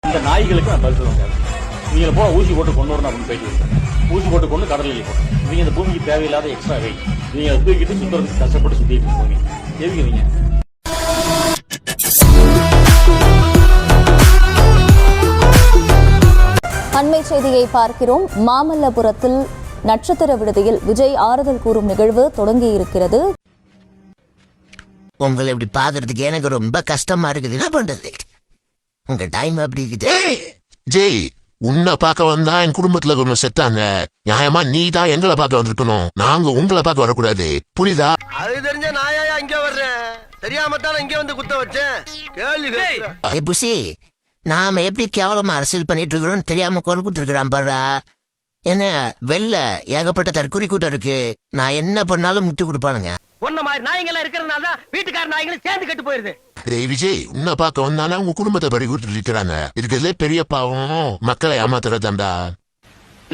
இந்த நாய்களுக்கு நான் பதில் சொல்ல நீங்க போல ஊசி போட்டு கொண்டு வரணும் அப்படின்னு போயிட்டு ஊசி போட்டு கொண்டு கடலில் போகணும். நீங்க இந்த பூமிக்கு தேவையில்லாத எக்ஸ்ட்ரா வெயிட் நீங்க தூக்கிட்டு சுத்தறதுக்கு கஷ்டப்பட்டு சுத்திட்டு போவீங்க. எதுக்குறீங்க? அண்மை செய்தியை பார்க்கிறோம். மாமல்லபுரத்தில் நட்சத்திர விடுதியில் விஜய் ஆறுதல் கூறும் நிகழ்வு தொடங்கி இருக்கிறது. உங்களை இப்படி பாக்குறதுக்கு எனக்கு ரொம்ப கஷ்டமா இருக்குது. என்ன பண்றது? உங்க டைம் அப்படி இருக்குது. ஜெய், உன்னை பார்க்க வந்தா என் குடும்பத்துல கொஞ்சம் செத்தாங்க. நியாயமா நீ தான் எங்களை பார்க்க வந்திருக்கணும். நாங்க உங்களை பார்க்க வரக்கூடாது. புரியுதா? அது தெரிஞ்ச நாயா இங்க வர்றேன். தெரியாம தான் இங்க வந்து குத்த வச்சேன். கேள்வி புசி, நாம எப்படி கேவலமா அரசியல் பண்ணிட்டு இருக்கிறோம் தெரியாம குரல் கொடுத்துருக்கிறான் பாரா. என்ன வெள்ள ஏகப்பட்ட தற்கொலை கூட்டம் இருக்கு. நான் என்ன பண்ணாலும் முட்டு கொடுப்பானுங்க. ஒன்ன மாதிரி நாய்களா இருக்கிறதுனால தான் வீட்டுக்கார நாய்களும் சேர்ந்து கட்டு போயிருது. விஜய், உன்னை பார்க்க வந்தானா உங்க குடும்பத்தை பறி கொடுத்துட்டு இருக்கிறாங்க. இதுக்குள்ளே பெரிய பாவம் மக்களை ஏமாத்துறதாண்டா.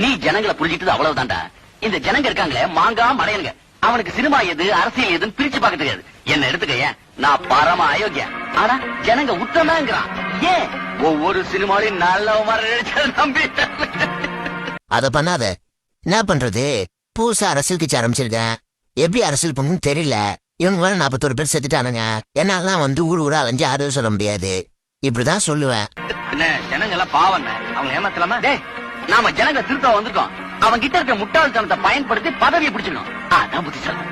நீ ஜனங்களை புரிஞ்சிட்டது அவ்வளவுதான்டா. இந்த ஜனங்க இருக்காங்களே மாங்கா மடையனுங்க, அவனுக்கு சினிமா எது அரசியல் எதுன்னு பிரிச்சு பார்க்க தெரியாது. என்ன எடுத்துக்க, நான் பரம அயோக்கியா. ஆனா ஜனங்க உத்தமாங்கிறான். ஏன் ஒவ்வொரு சினிமாலையும் நல்ல மாதிரி நம்பி அத பண்ணாத. என்ன பண்றது? புதுசா அரசியல் கட்சி ஆரம்பிச்சிருக்கேன். எப்படி அரசியல் பண்ணணும்னு தெரியல. இவங்க 41 பேர் செத்துட்டானுங்க. என்னால வந்து ஊரா அலைஞ்சு ஆறுதல் சொல்ல முடியாது. இப்படிதான் சொல்லுவேன். என்ன ஜனங்க எல்லாம் பாவம், அவங்க ஏமாத்தலாமா? நாம ஜனங்க திருத்த வந்துட்டோம். அவங்க கிட்ட இருக்க முட்டாள்தனத்தை பயன்படுத்தி பதவியை பிடிச்சிடணும். அதான் புத்திசாலி.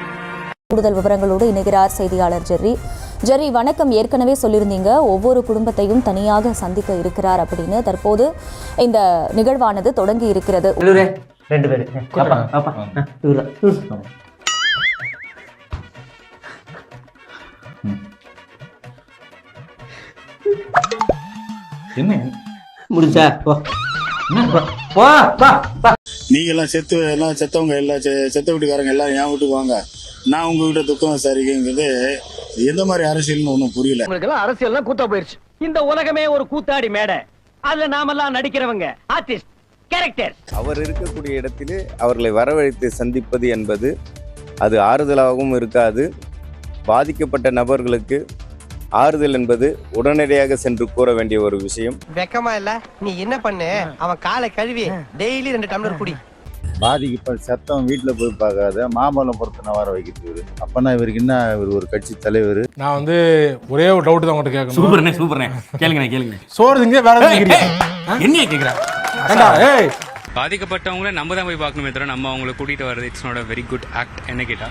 கூடுதல் விவரங்களோடு இணைகிறார் செய்தியாளர் ஜெர்ரி. ஜெர்ரி, வணக்கம். ஏற்கனவே சொல்லியிருந்தீங்க ஒவ்வொரு குடும்பத்தையும் தனியாக சந்திக்க இருக்கிறார் அப்படின்னு. தற்போது இந்த நிகழ்வானது தொடங்கி இருக்கிறது. 2 பேரு என்ன முடிஞ்சா நீங்க எல்லாம் செத்தவங்க எல்லாம் செத்த வீட்டுக்காரங்க எல்லாம் என் வீட்டுக்கு வாங்க, நான் உங்க வீட்டை துக்கம் விசாரிக்கிறது எந்த மாதிரி அரசியல்னு ஒன்றும் புரியல. உங்களுக்கு எல்லாம் அரசியல் கூத்தா போயிருச்சு. இந்த உலகமே ஒரு கூத்தாடி மேடை. அதுல நாமெல்லாம் நடிக்கிறவங்க ஆர்டிஸ்ட், கேரக்டர். அவர் இருக்கக்கூடிய இடத்திலே அவர்களை வரவழைத்து சந்திப்பது என்பது அது ஆறுதலாகவும் இருக்காது. பாதிக்கப்பட்ட நபர்களுக்கு ஆறுதல் என்பது உடனடியாக சென்று கூற வேண்டிய ஒரு விஷயம். வெக்கமா இல்ல? நீ என்ன பண்ணு, அவன் காலை கழுவி டெய்லி 2 டம்ளர் குடி. பாதிக்கப்பட்ட சத்தம் வீட்டில் போய் பார்க்காத மாமல்லபுரத்தை வர வைக்கிறது. அப்பனா இவருக்கு என்ன, இவர் ஒரு கட்சி தலைவர். நான் வந்து ஒரே ஒரு டவுட் தான் உங்கள்கிட்ட கேட்கணும். சூப்பர்ண்ணே கேளுங்க. சோறு திங்க வேற என்ன கேட்கிறேன்? பாதிக்கப்பட்டவங்கள நம்ம தான் போய் பார்க்கணுமே தவிர நம்ம அவங்களை கூட்டிட்டு வர்றது it's not a very good act. என்ன கேட்டா,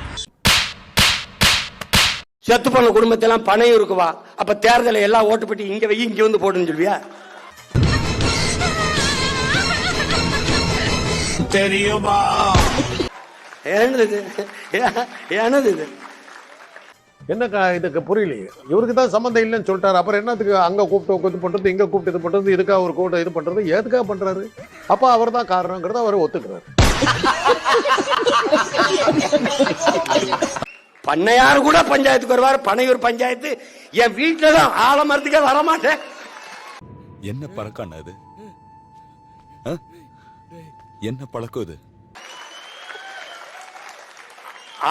செத்து போன குடும்பத்தெல்லாம் பணையும் இருக்குவா. அப்ப தேர்தலை எல்லாம் ஓட்டு பெட்டி இங்க வை, இங்க வந்து போடுன்னு சொல்வியா? தெரியுமா என்னது இது? என்ன இதுக்கு புரியலையே. இவருக்கு தான் சம்மந்தம் இல்லைன்னு சொல்லிட்டாரு. அப்புறம் என்னத்துக்கு அங்க கூப்பிட்டு இது பண்றது, இங்க கூப்பிட்டு இது பண்றது, இதுக்காக ஒரு கூட்டம் இது பண்றது, எதுக்காக பண்றாரு? அப்ப அவர் தான் காரணங்கிறத அவர் ஒத்துக்கிறாரு. பண்ணையாரு கூட பஞ்சாயத்துக்கு வருவாரு. பனையூர் பஞ்சாயத்து என் வீட்டுல தான் ஆலமரத்துக்கே வரமாட்டேன். என்ன பழக்கம் அது? என்ன பழக்கம் இது?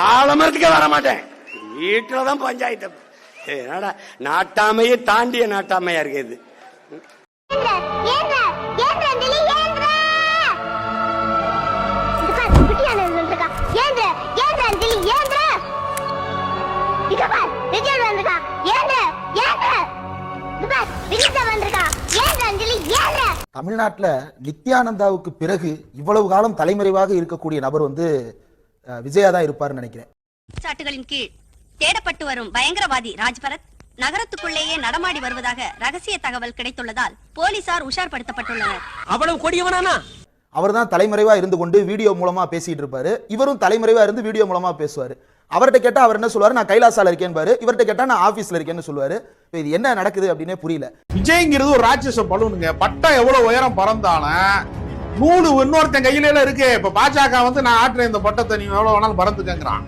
ஆலமரத்துக்கே வரமாட்டேன். வீட்டுலதான் பஞ்சாயத்து. என்னடா நாட்டாமையே தாண்டிய நாட்டாமையா இருக்குது. தமிழ்நாட்டுல நித்யானந்தாவுக்கு பிறகு இவ்வளவு காலம் தலைமறைவாக இருக்கக்கூடிய நபர் வந்து விஜயா தான் இருப்பாருன்னு நினைக்கிறேன். சாட்டுகளின் கீழ் தேடப்பட்டு வரும் பயங்கரவாதி ராஜ்பரத் நகரத்துக்குள்ளேயே நடமாடி வருவதாக ரகசிய தகவல் கிடைத்துள்ளதால் போலீசார் உஷார்படுத்தப்பட்டுள்ளனர். அவ்வளவு கொடியவனானா? அவர் தான் தலைமறைவா இருந்து கொண்டு வீடியோ மூலமா பேசிட்டு இருப்பாரு. இவரும் தலைமறைவா இருந்து வீடியோ மூலமா பேசுவாரு. அவர்கிட்ட கேட்டா அவர் என்ன சொல்லுவாரு, நான் கைலாசால இருக்கேன் பாரு. இவர்கிட்ட கேட்டா நான் ஆபீஸ்ல இருக்கேன்னு சொல்லுவாரு. இது என்ன நடக்குது அப்படின்னே புரியல. விஜய்ங்கிறது ஒரு ராட்சச பலூனுங்க. பட்டம் எவ்வளவு உயரம் பறந்தான நூலு இன்னொருத்தன் கையில எல்லாம் இருக்கு. இப்ப பாஜக வந்து நான் ஆட்டுறேன் இந்த பட்டத்தை, நீ எவ்வளவு வேணாலும் பறந்துக்கங்கிறான்.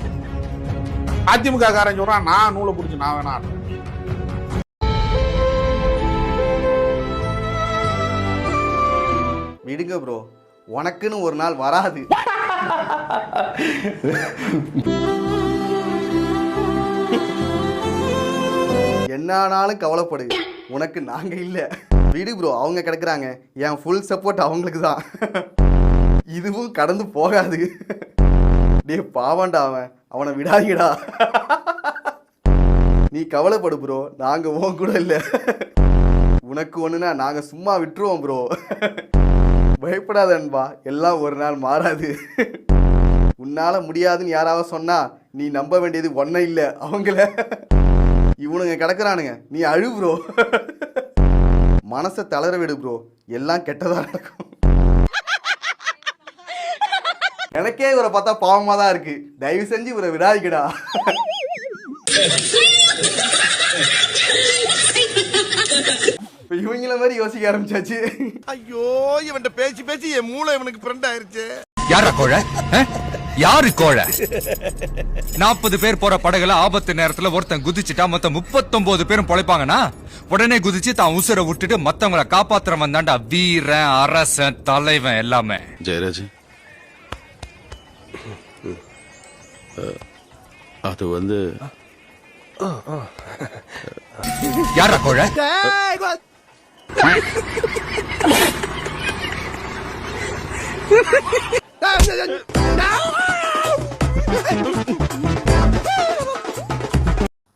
அதிமுக காரன் சொல்றான் நான் நூலை பிடிச்சி நான் வேணா ஆட்டுறேன். விடுங்க ப்ரோ, உனக்குன்னு ஒரு நாள் வராது. என்ன ஆனாலும் கவலைப்படு, உனக்கு நாங்க இல்ல. விடு ப்ரோ, அவங்க கிடக்குறாங்க. என் ஃபுல் சப்போர்ட் அவங்களுக்கு தான். இதுவும் கடந்து போகாது. டே பாவண்டா அவனை விடாதீடா. நீ கவலைப்படு ப்ரோ, நாங்க உன் கூட இல்ல. உனக்கு ஒண்ணுனா நாங்க சும்மா விட்டுருவோம் ப்ரோ. பயப்படாத அன்பா, எல்லாம் ஒரு நாள் மாறாது. உன்னால முடியாதுன்னு யாராவது சொன்னா நீ நம்ப வேண்டியது ஒன்னும் இல்ல, அவங்கள. இவனுங்க கிடக்குறானுங்க, நீ அழு ப்ரோ. மனசை தளர விடு ப்ரோ, எல்லாம் கெட்டதா நடக்கும். எனக்கே இவரை பார்த்தா பாவமா தான் இருக்கு. தயவு செஞ்சு இவரை விடாதீங்கடா. இவங்கள மாதிரி யோசிக்க ஆரம்பிச்சாச்சு. ஐயோ, இவன்ட்ட பேசி பேசி என் மூளை இவனுக்கு ஃப்ரெண்ட் ஆயிருச்சு. யாரா கோழ? யாரு கோழ? 40 பேர் போற படகுல ஆபத்து நேரத்துல ஒருத்தன் குதிச்சுட்டா மொத்தம் 39 பேரும் பொழைப்பாங்கன்னா உடனே குதிச்சு தான் உசுரை விட்டுட்டு மத்தவங்களை காப்பாத்துறவன் தாண்டா வீரன், அரசன், தலைவன் எல்லாமே. ஜெயராஜ், அது வந்து யாரா கோழ?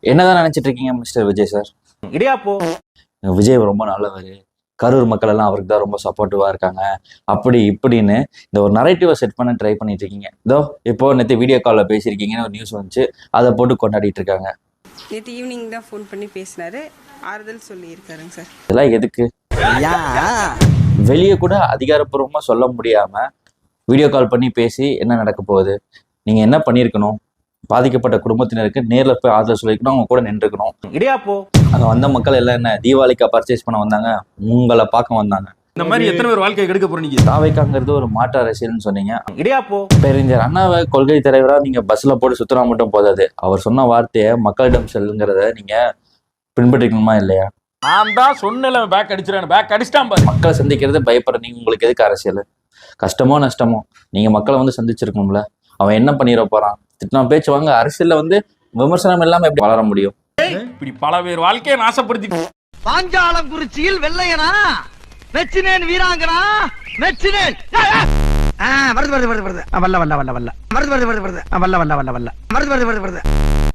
என்னதான் நினைச்சிட்டு இருக்கீங்க மிஸ்டர் விஜய் சார்? இடியாப்போ விஜய் ரொம்ப நல்லவர், கரூர் மக்கள் எல்லாம் அவருக்கு தான் ரொம்ப சப்போர்ட்டிவா இருக்காங்க, அப்படி இப்படின்னு இந்த ஒரு நரேட்டிவை செட் பண்ண ட்ரை பண்ணிட்டு இருக்கீங்க. இதோ இப்போ நேற்று வீடியோ காலில் பேசியிருக்கீங்கன்னு ஒரு நியூஸ் வந்துச்சு, அதை போட்டு கொண்டாடிட்டு இருக்காங்க. நேற்று ஈவினிங் தான் ஃபோன் பண்ணி பேசினாரு, ஆறுதல் சொல்லியிருக்காருங்க சார். இதெல்லாம் எதுக்கு? வெளியே கூட அதிகாரப்பூர்வமா சொல்ல முடியாம வீடியோ கால் பண்ணி பேசி என்ன நடக்க போகுது? நீங்க என்ன பண்ணியிருக்கணும்? பாதிக்கப்பட்ட குடும்பத்தினருக்கு நேர்ல போய் ஆறுதல் சொல்லிக்கணும், அவங்க கூட நின்றுக்கணும். இடியாப்போ அங்க வந்த மக்கள் எல்லாம் என்ன தீபாவளிக்கா பர்ச்சேஸ் பண்ண வந்தாங்க? உங்களை பார்க்க வந்தாங்க. இந்த மாதிரி எத்தனை பேர் வாழ்க்கையை கெடுக்க போறீங்க? தாவைக்காங்கிறது ஒரு மாற்று அரசியல்னு சொன்னீங்க. இடியாப்போ பெருஞ்சர் அண்ணாவை கொள்கை தலைவரா நீங்க பஸ்ல போட்டு சுத்தினா மட்டும் போதாது, அவர் சொன்ன வார்த்தையை மக்களிடம் செல்லுங்கிறத நீங்க பின்பற்றிக்கணுமா இல்லையா? நான் தான் சொன்னல பேக் அடிச்சிடறேன், பேக் அடிச்சிட்டான் பாரு. மக்களை சந்திக்கிறது பயப்படுற நீங்க உங்களுக்கு எதுக்கு அரசியல்? கஷ்டமோ நஷ்டமோ நீங்க மக்களை வந்து சந்திச்சிருக்கணும்ல. அவன் என்ன பண்ணிட போறான்? திட்டம் பேச்சு வாங்க, அரசியல்ல வந்து விமர்சனம் இல்லாம எப்படி வளர முடியும்? இப்படி பல பேர் வாழ்க்கையை நாசப்படுத்தி. பாஞ்சாலங்குறிச்சியில் வெள்ளையனா மெச்சினேன் வீராங்கனா மெச்சினேன். வருது வருது வருது வருது வல்ல வல்ல வல்ல வல்ல வருது வருது வருது வருது வல்ல வல்ல வல்ல வல்ல வருது வருது வருது வருது.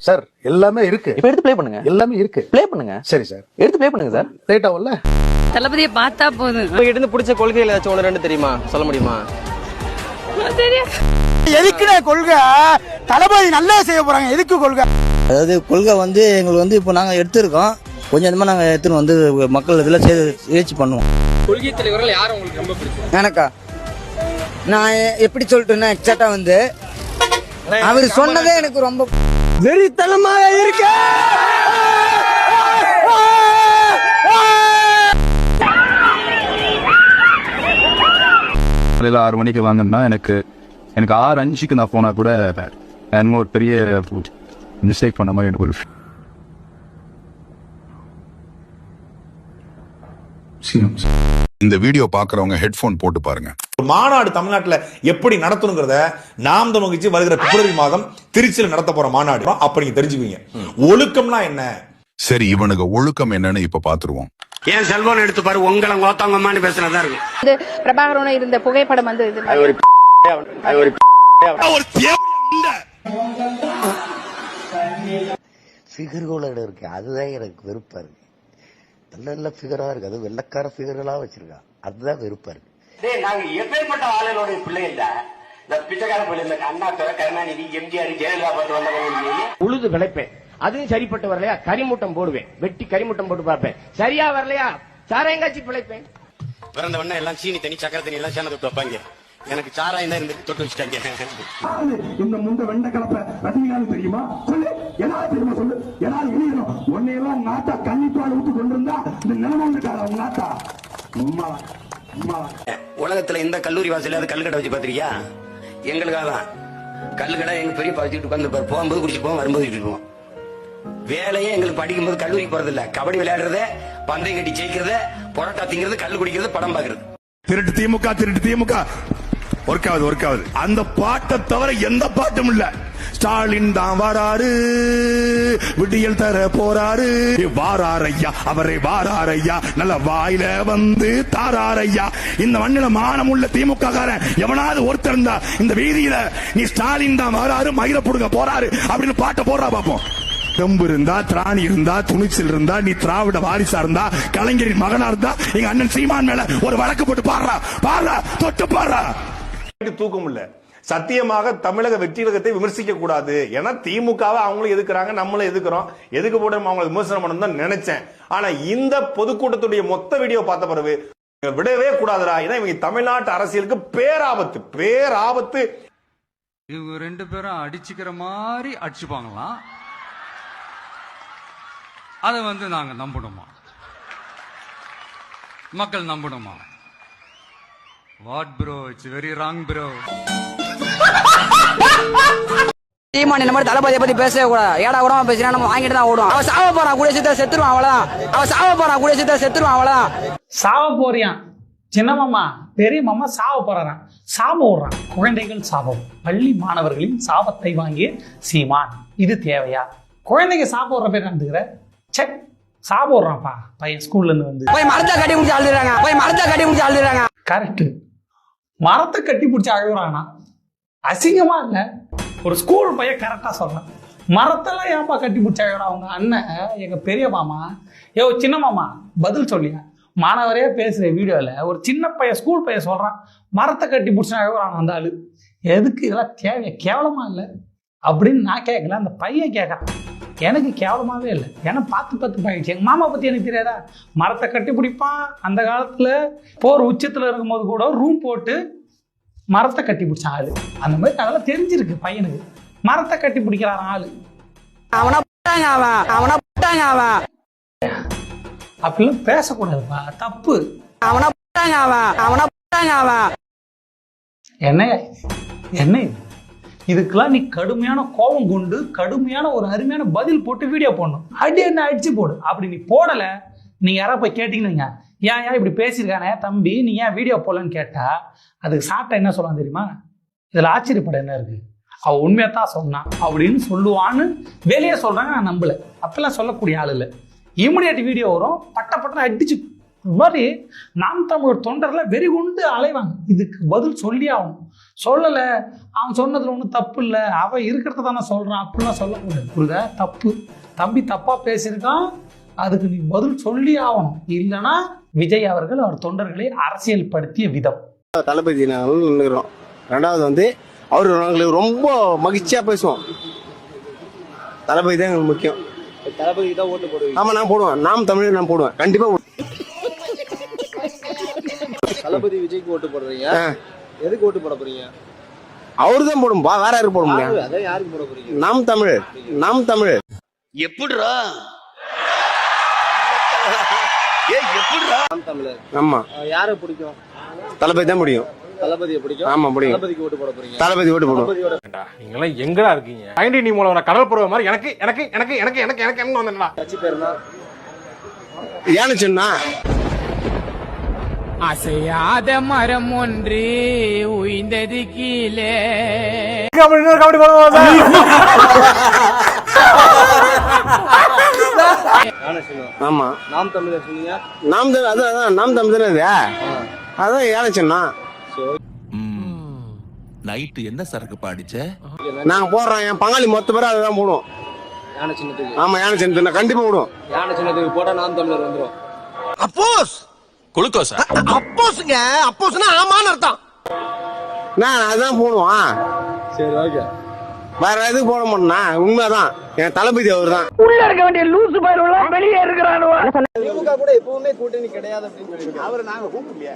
சார் எல்லாமே இருக்கு, இப்ப எடுத்து ப்ளே பண்ணுங்க. எல்லாமே இருக்கு, ப்ளே பண்ணுங்க. சரி சார், எடுத்து ப்ளே பண்ணுங்க சார். லேட் ஆகும்ல. தளபதியை பார்த்தா போதும். உங்களுக்கு இருந்து பிடிச்ச கொள்கையில ஏதாச்சும் ஒன்று ரெண்டு தெரியுமா, சொல்ல முடியுமா? எதுக்குடா கொள்கை? தளபதி நல்லா செய்ய போறாங்க, எதுக்கு கொள்கை? அதாவது கொள்கை வந்து எங்களுக்கு வந்து இப்போ நாங்கள் எடுத்திருக்கோம், கொஞ்சம் கொஞ்சமாக நாங்கள் எடுத்துன்னு வந்து மக்கள் இதில் முயற்சி பண்ணுவோம். கொள்கை தலைவர்கள் யாரும் உங்களுக்கு ரொம்ப பிடிக்கும்? எனக்கா நான் எப்படி சொல்லிட்டேன்னா எக்ஸாக்டா வந்து அவர் சொன்னதே எனக்கு ரொம்ப வெறித்தனமாக இருக்கு. 6 மணிக்கு வாங்கன்னா எனக்கு 6:05க்கு நான் போனா கூட என்னமோ ஒரு பெரிய மிஸ்டேக் பண்ண மாதிரி எனக்கு ஒரு இந்த வீடியோ பாக்குறவங்க ஹெட்போன் போட்டு பாருங்க. மாநாடு தமிழ்நாட்டுல எப்படி நடத்தணுங்கிறத நாம் தமிழ் கட்சி வருகிற பிப்ரவரி மாதம் திருச்சியில் நடத்த போற மாநாடு அப்ப நீங்க தெரிஞ்சுக்குவீங்க. ஒழுக்கம்னா என்ன? சரி, இவனுக்கு ஒழுக்கம் என்னன்னு இப்ப பாத்துருவோம். ஏன் செல்போன் எடுத்து பாரு, உங்களை ஓத்தவங்கம்மான்னு பேசுறதா இருக்கும். பிரபாகரன் இருந்த புகைப்படம் வந்து ஃபிகர்களோட இருக்கு, அதுதான் எனக்கு வெறுப்பா இருக்கு. நல்ல நல்ல ஃபிகரா இருக்கு, அது வெள்ளக்கார ஃபிகர்களா வச்சிருக்கா, அதுதான் வெறுப்பா இருக்கு. நாங்க எப்பேற்பட்ட ஆளுநருடைய பிள்ளை இல்ல, இந்த பிச்சைக்கார பிள்ளை இல்ல. அண்ணா துறை, கருணாநிதி, எம்ஜிஆர், ஜெயலலிதா பார்த்து வந்தவங்க. உழுது விளைப்பேன், அதுவும் சரிப்பட்டு வரலையா கரிமூட்டம் போடுவேன், வெட்டி கரிமூட்டம் போட்டு பார்ப்பேன். சரியா வரலையா சாராயங்காட்சி பிழைப்பேன். பிறந்த உடனே எல்லாம் சீனி தண்ணி சக்கரை தண்ணி எல்லாம் சேர்ந்து வைப்பாங்க. எனக்கு சாராயம் தான் இருந்து தொட்டு வச்சுட்டாங்க. இந்த முந்த வெண்ட கலப்ப ரஜினிகாந்த் தெரியுமா? சொல்லு, எல்லாரும் தெரியுமா? சொல்லு, எல்லாரும் எழுதணும். உன்னையெல்லாம் உங்க ஆத்தா கன்னிப்பால் ஊத்து கொண்டிருந்தா இந்த நிலைமை வந்துட்டாரா உங்க ஆத்தா? உலகத்துல இந்த கல்லூரி வாசல கல்லுக்கடை வச்சு பாத்திருக்கியா? எங்களுக்காக தான் கல்லுக்கடை. எங்க பெரிய வச்சுட்டு உட்காந்து போகும்போது குடிச்சு போவோம், வரும்போது குடிச்சிட்டு போவோம். வேலையே எங்களுக்கு படிக்கும்போது கல்லூரிக்கு போறது இல்ல, கபடி விளையாடுறத, பந்தயம் கட்டி ஜெயிக்கிறத, புரோட்டா திங்கிறது, கல்லு குடிக்கிறது, படம் பாக்குறது. திருட்டு திமுக, திருட்டு திமுக. ஒர்க் ஆகுது அந்த பாட்டை தவிர எந்த பாட்டும் இல்ல. ஸ்டாலின் தான் வராரு, விடியல் தர போறாரு, வாராரையா அவரை வாராரையா, நல்ல வாயில வந்து தாராரையா. இந்த மண்ணில மானமுள்ள திமுக காரன் எவனாவது ஒருத்தர் இருந்தா இந்த வீதியில நீ ஸ்டாலின் தான் வராரு, மயில புடுங்க போறாரு அப்படின்னு பாட்டை போடுறா பாப்போம். தெம்பு இருந்தா, திராணி இருந்தா, துணிச்சல் இருந்தா, நீ திராவிட வாரிசா இருந்தா, கலைஞரின் மகனா இருந்தா, எங்க அண்ணன் சீமான் மேல ஒரு வழக்கு போட்டு பாடுறா தொட்டு பாடுறா. தூக்கம் இல்ல. சத்தியமாக தமிழக வெற்றிகத்தை விமர்சிக்க கூடாது. ஏன்னா திமுகவை அவங்களும் எதுக்குறாங்க, நம்மளும் எதுக்குறோம். எதுக்கு போட்டு அவங்களை விமர்சனம் பண்ணணும் தான் நினைச்சேன். ஆனா இந்த பொதுக்கூட்டத்துடைய மொத்த வீடியோ பார்த்த பிறகு விடவே கூடாதுடா. ஏன்னா இவங்க தமிழ்நாட்டு அரசியலுக்கு பேராபத்து. இவங்க 2 பேரும் அடிச்சுக்கிற மாதிரி அடிச்சுப்பாங்களாம். அதை நாங்க நம்பணுமா? மக்கள் நம்பணுமா? What bro, it's very wrong bro. Seeman இந்த மாதிரி தளபதியை பத்தி பேசவே கூடாது. ஏடா கூட பேசினா நம்ம வாங்கிட்டு தான் ஓடும். அவன் சாவ போறான், கூட சேர்த்து செத்துருவான் அவ்வளவுதான். சாவ போறியான் சின்ன மாமா, பெரிய மாமா சாவ போறான், சாபம் விடுறான். குழந்தைகள் சாபம், பள்ளி மாணவர்களின் சாபத்தை வாங்கிய சீமான். இது தேவையா? குழந்தைங்க சாபம் விடுற பேர் நடந்துக்கிற செக் சாபம் விடுறான்ப்பா பையன். ஸ்கூல்ல இருந்து வந்து மரத்தை கட்டி முடிச்சு அழுதுறாங்க. கரெக்ட், மரத்தை கட்டி பிடிச்சி அழுகுறானா? அசிங்கமா இல்ல? ஒரு ஸ்கூல் பையன் கரெக்டா சொல்றேன். மரத்தெல்லாம் ஏன்பா கட்டி பிடிச்சி அழுகுறான்? அவங்க அண்ணன், எங்க பெரிய மாமா, சின்ன மாமா பதில் சொல்லியா? மாணவரே பேசுற வீடியோல ஒரு சின்ன பையன், ஸ்கூல் பையன் சொல்றான் மரத்தை கட்டி பிடிச்சி அழுகுறான். அந்த ஆளு எதுக்கு? இதெல்லாம் தேவையா? கேவலமா இல்லை அப்படின்னு நான் கேட்கல, அந்த பையன் கேட்கறான். எனக்கு கேவலமாவே இல்லை. ஏன்னா பார்த்து பயிடுச்சு. எங்கள் மாமா பற்றி எனக்கு தெரியாதா? மரத்தை கட்டி பிடிப்பான். அந்த காலத்தில் போர் உச்சத்தில் இருக்கும்போது கூட ரூம் போட்டு மரத்தை கட்டி பிடிச்சான் ஆளு. அந்த மாதிரி அதெல்லாம் தெரிஞ்சிருக்கு பையனுக்கு. மரத்தை கட்டி பிடிக்கிறான் ஆளு. அப்படிலாம் பேசக்கூடாதுப்பா, தப்பு. என்ன இதுக்கெல்லாம் நீ கடுமையான கோபம் கொண்டு கடுமையான ஒரு அருமையான பதில் போட்டு வீடியோ போடணும். என்ன அடிச்சு போடு. அப்படி நீ போடலை, நீங்க யாராவது போய் கேட்டீங்கன்னா ஏன் இப்படி பேசியிருக்கானே தம்பி, நீ ஏன் வீடியோ போடலன்னு கேட்டா அதுக்கு சாப்பிட்டா என்ன சொல்லலாம் தெரியுமா? இதுல ஆச்சரியப்பட என்ன இருக்கு? அவ உண்மையத்தான் சொன்னான் அப்படின்னு சொல்லுவான்னு வெளியே சொல்றாங்க. நான் நம்பல. அப்பெல்லாம் சொல்லக்கூடிய ஆள் இல்லை. இமிடியேட் வீடியோ வரும், பட்டன்னு அடிச்சு மாதிரி நாம் தமிழர் தொண்டர்ல வெறி கொண்டு அலைவாங்க. இதுக்கு பதில் சொல்லி ஆகணும். சொல்லலை, அவன் சொன்னதுல ஒன்றும் தப்பு இல்லை, அவன் இருக்கிறத தானே சொல்றான் அப்படிலாம் சொல்லக்கூடாது. புரியுதா? தப்பு. தம்பி தப்பா பேசியிருக்கான், அதுக்கு நீ பதில் சொல்லி ஆகணும். இல்லைன்னா விஜய் அவர்கள் அவர் தொண்டர்களை அரசியல் படுத்திய விதம். தளபதி நாங்கள் நின்றுக்கிறோம். ரெண்டாவது அவர் நாங்களுக்கு ரொம்ப மகிழ்ச்சியா பேசுவோம். தளபதி தான் எங்களுக்கு முக்கியம். தளபதி தான் ஓட்டு போடுவேன். ஆமா, நான் போடுவேன். நாம் தமிழர் நான் போடுவேன், கண்டிப்பா. தளபதி விஜய்க்கு ஓட்டு போடுறீங்க, எதுக்கு ஓட்டு போட போறீங்க? அவரு தான் போடும். வேற யாருக்கு போட முடியும்? அதான் யாருக்கு போட போறீங்க? நாம் தமிழர். எப்படிடா? எப்படிடா? நாம் தமிழர். ஆமா. யாரை பிடிக்கும்? தளபதி தான் பிடிக்கும். தளபதியை பிடிக்கும். ஆமா, பிடிக்கும். தளபதிக்கு ஓட்டு போட போறீங்க? தளபதி ஓட்டு போடுவோம். நீங்க எல்லாம் எங்கடா இருக்கீங்க? ஐண்டி நீ மூலம் கடல் பருவ மாதிரி எனக்கு வந்தா கட்சி பேருனா ஏன்னு சொன்னா அசையாத மரம் ஒன்று உயிர்ந்தது கீழே. ஆமா, நாம் தமிழர் சொன்னீங்க. நாம் தமிழர் அதான் ஏன்னு சொன்னா. நைட்டு என்ன சரக்கு பாடிச்ச? நாங்க போடுறோம். என் பங்காளி மொத்த பேரும் அதுதான் போடுவோம். யானை சின்னத்துக்கு. ஆமா, யானை சின்னத்துக்கு கண்டிப்பா போடுவோம். யானை சின்னத்துக்கு போட்டா நாம் தமிழர் வந்துரும். அப்போஸ் குளுக்கோஸா? அப்போஸ்ங்க. அப்போஸ்னா ஆமான்னு அர்த்தம். நான் அதான் போடுவான். சரி, ஓகே. வேற எதுக்கு போட மாட்டேன்னா உண்மைதான். என் தளபதி அவர் தான். உள்ள இருக்க வேண்டிய லூசு பயிரெல்லாம் வெளியே இருக்கிறானுவா. திமுக கூட எப்பவுமே கூட்டணி கிடையாது அப்படின்னு சொல்லி அவரை நாங்க கூப்பிடலையா?